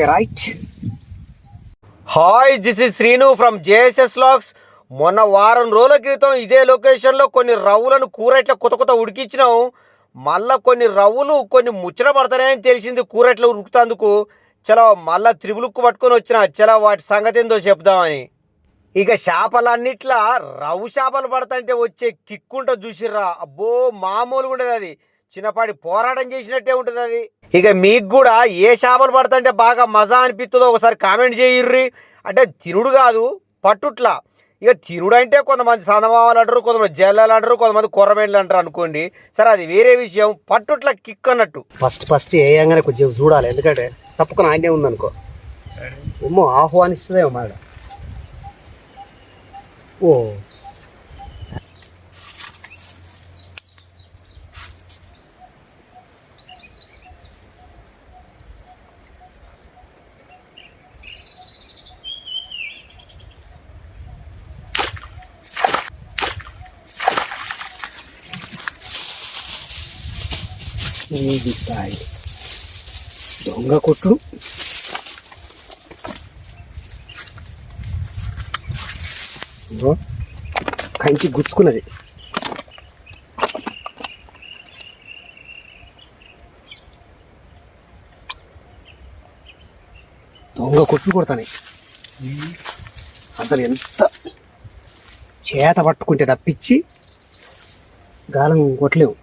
Okay right. Hi, this is Sreenu from JSS logs. మొన్న వారం రోజుల క్రితం ఇదే లొకేషన్లో కొన్ని రవ్వులను కూర ఇట్లా కొత్త ఉడికించినాం. మళ్ళీ కొన్ని రవ్వులు కొన్ని ముచ్చట పడతాయని తెలిసింది కూర ఇట్లా ఉడుకుతందుకు. చలో మళ్ళీ త్రిబులుక్కు పట్టుకొని వచ్చిన, చలో వాటి సంగతి ఏందో చెప్దామని. ఇక చేపలన్నిట్లా రవ్వు చేపలు పడతాంటే వచ్చే కిక్కుంటో చూసిర్రా, అబ్బో మామూలుగా ఉండదు. అది చిన్నపాటి పోరాటం చేసినట్టే ఉంటుంది అది. ఇక మీకు కూడా ఏ చేపలు పడతాంటే బాగా మజా అనిపిస్తుందో ఒకసారి కామెంట్ చేయిర్రి. అంటే తినుడు కాదు, పట్టుట్లా. ఇక తినుడు అంటే కొంతమంది సందమామలు అంటారు, కొంతమంది జల్లలు అంటారు, కొంతమంది కొర్రమేళ్ళు అంటారు అనుకోండి. సరే, అది వేరే విషయం. పట్టుట్లా కిక్ అన్నట్టు. ఫస్ట్ వేయంగానే కొంచెం చూడాలి, ఎందుకంటే తప్పుకొని ఆయనే ఉందనుకో ఏమో ఆహ్వానిస్తుందేమో మాట. ఓ దొంగ కొట్లు. కంచి గుచ్చుకున్నది. దొంగ కొట్లు కొడతాయి అసలు. ఎంత చేత పట్టుకుంటే తప్పించి గాలం కొట్టలేవు.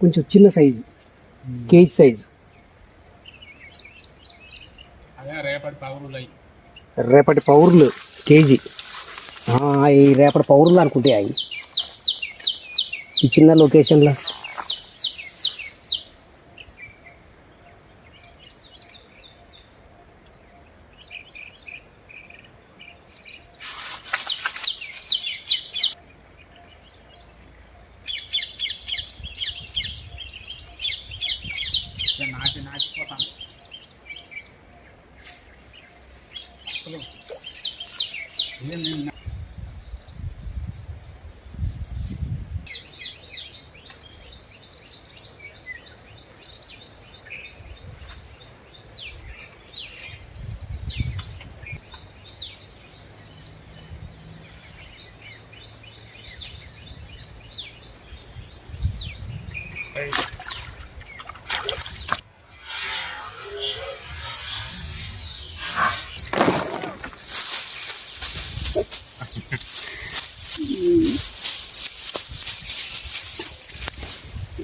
కొంచెం చిన్న సైజు, కేజీ సైజు. రేపటి పౌరులు కేజీ. ఈ రేపటి పౌరులు అనుకుంటే అవి ఈ చిన్న లొకేషన్లో.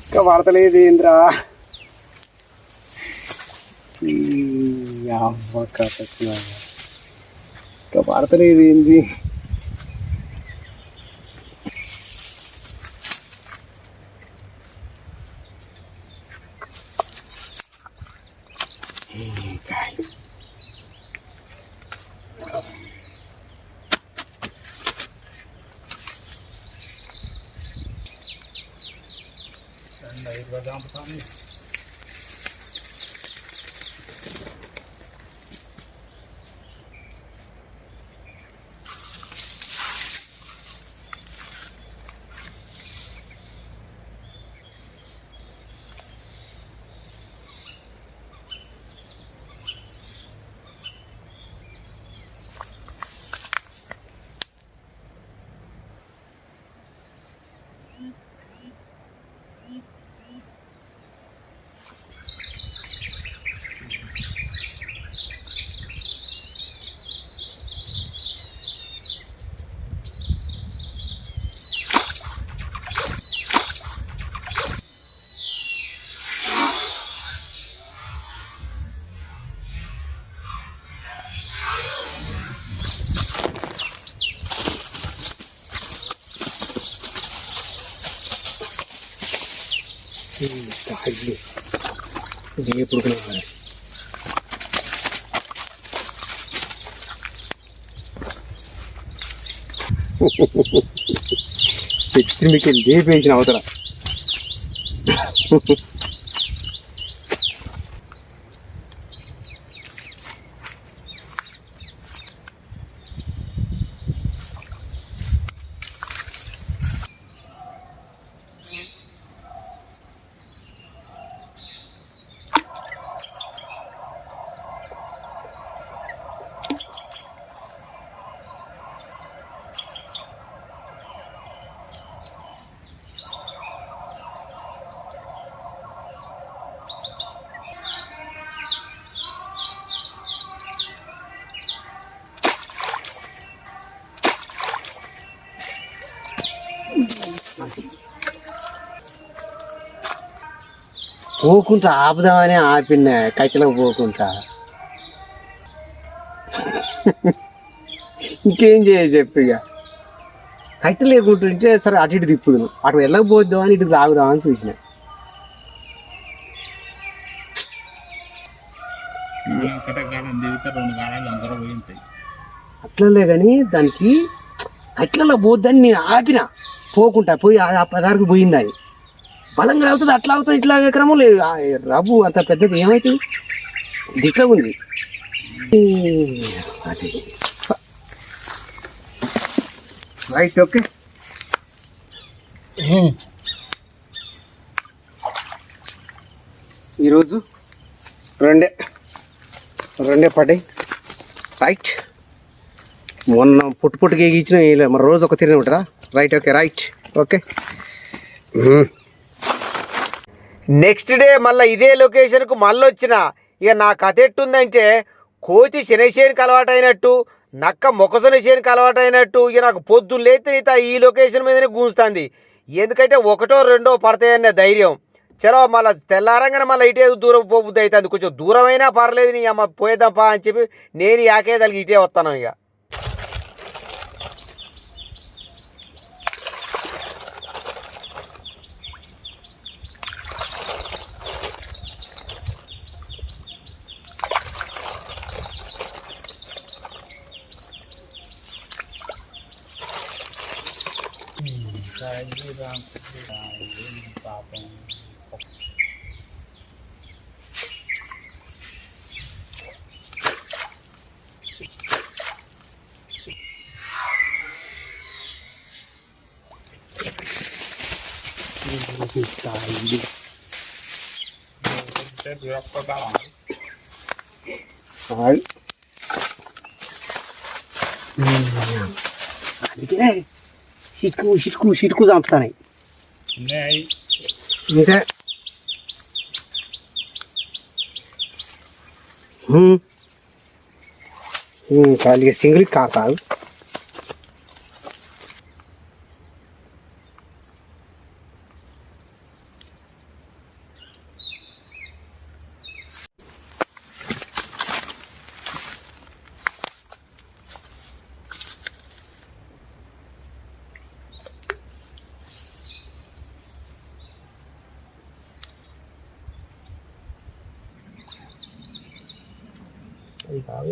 ఇంకా పడతలేదు ఏంద్రా ఇంకా పడతలేదు ఏంది. ఇది ఎప్పుడు పెట్టి మీకు లేపేసిన అవతల. పోకుంటా ఆపుదామని ఆపిన కట్టెలో పోకుంటా. ఇంకేం చేయ చెప్పు ఇక. కట్టె లేకుంటుంటే సరే అటు ఇటు తిప్పుదును, అటు వెళ్ళకపోద్దామని ఇటు తాగుదామని చూసిన. అట్లనే కానీ దానికి కట్టెలలో పోద్దని నేను ఆపిన, పోకుంటా పోయి పదానికి పోయింది అది. బలంగా అవుతుంది, అట్లా అవుతుంది, ఇట్లా క్రమం లేదు. రవ్వు అంత పెద్దది ఏమవుతుంది, దిట్లా ఉంది. Right, okay. ఈరోజు రెండే పడ్డాయి. రైట్, మొన్న పుట్టుగా ఇచ్చిన మరి రోజు ఒక తిరిగి ఉంటుందా? Right, okay, right, okay. Next day మళ్ళీ ఇదే లొకేషన్కు మళ్ళీ వచ్చిన. ఇక నా కథ ఎట్టుందంటే, కోతి శనగచేనికి అలవాటు అయినట్టు, నక్క మొక్కజొన్న చేనికి అలవాటు అయినట్టు, ఇక నాకు పొద్దున్న లేతే ఈ లొకేషన్ మీదనే గూంచుతుంది. ఎందుకంటే ఒకటో రెండో పడతాయన్న ధైర్యం. చలో మళ్ళీ తెల్లారంగానే మళ్ళీ ఇటే దూరం పోబుద్ది అవుతుంది. కొంచెం దూరమైనా పర్లేదు, నీ అమ్మ పోయేద్దాంపా అని చెప్పి నేను యాకేదానికి ఇటే వస్తాను. ఇక పాపం అందుకే చిటుకు చంపుతాయి. ఇంకా ఖాళీగా సింగిల్ కాదు.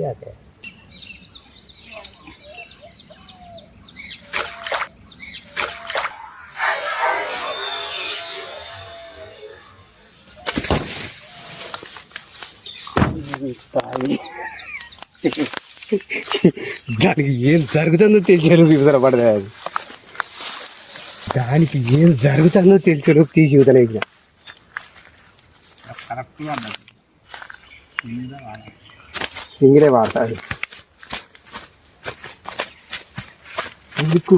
Até. దానికి ఏం జరుగుతుందో తెలిసాడు వివసరపడదు. దానికి ఏం జరుగుతుందో తెలిసాడు తీసి యువతలే. సింగిలే వాడతాడు. ఎందుకు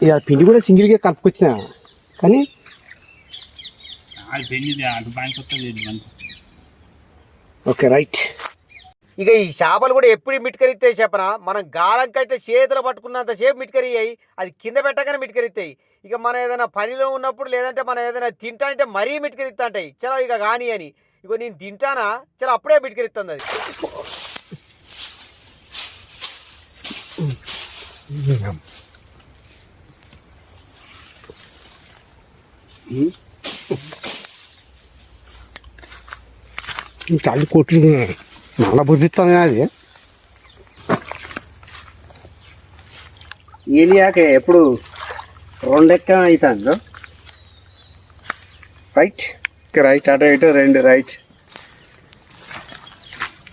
ఇక పిండి కూడా సింగిల్గా కలుపుకొచ్చిన, కానీ ఓకే, రైట్. ఇక ఈ చేపలు కూడా ఎప్పుడు మిట్కరిస్తాయి చెప్పనా? మనం గాలం కట్టే చేతులు పట్టుకున్నంత సేపు మిట్కరియ్యాయి, అది కింద పెట్టగానే మిట్కరిస్తాయి. ఇక మనం ఏదైనా పనిలో ఉన్నప్పుడు లేదంటే మనం ఏదైనా తింటా అంటే మరీ మిట్కరిస్తా ఉంటాయి. చలో ఇక కానీ అని ఇగో నేను తింటానా, చలో అప్పుడే మిట్కరిస్తుంది అది. చల్లి కొట్టుకున్నాను, మళ్ళా బుద్ధిస్తాను. అది ఏలియాక ఎప్పుడు రెండెక్క అవుతుందో. రైట్, రైట్, అటు ఇటు రెండు రైట్.